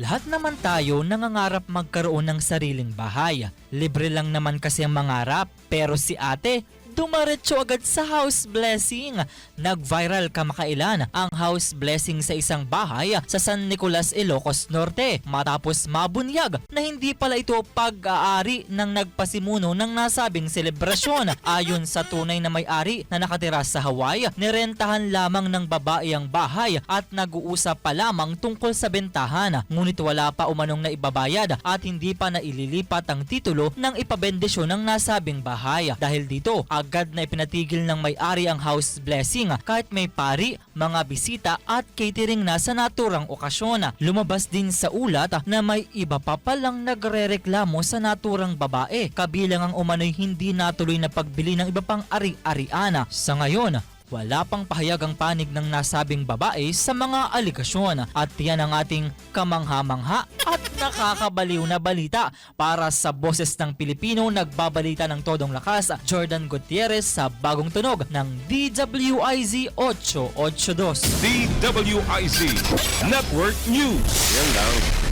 Lahat naman tayo nangangarap magkaroon ng sariling bahay. Libre lang naman kasi ang mangarap, pero si ate, dumaretso agad sa house blessing. Nag-viral kamakailan ang house blessing sa isang bahay sa San Nicolas, Ilocos Norte matapos mabunyag na hindi pala ito pag-aari ng nagpasimuno ng nasabing selebrasyon. Ayon sa tunay na may-ari na nakatira sa Hawaii, nirentahan lamang ng babae ang bahay at nag-uusap pa lamang tungkol sa bentahan. Ngunit wala pa umanong naibabayad at hindi pa naililipat ang titulo ng ipabendisyon ng nasabing bahay. Dahil dito, agad na ipinatigil ng may-ari ang house blessing kahit may pari, mga bisita at catering na sa naturang okasyon. Lumabas din sa ulat na may iba pa palang nagrereklamo sa naturang babae, kabilang ang umano'y hindi natuloy na pagbili ng iba pang ari-arian. Sa ngayon, wala pang pahayag ang panig ng nasabing babae sa mga aligasyon at yan ang ating kamangha-mangha at nakakabaliw na balita. Para sa Boses ng Pilipino, nagbabalita ng todong lakas, Jordan Gutierrez sa Bagong Tunog ng DWIZ 882. DWIZ Network News. Yan lang.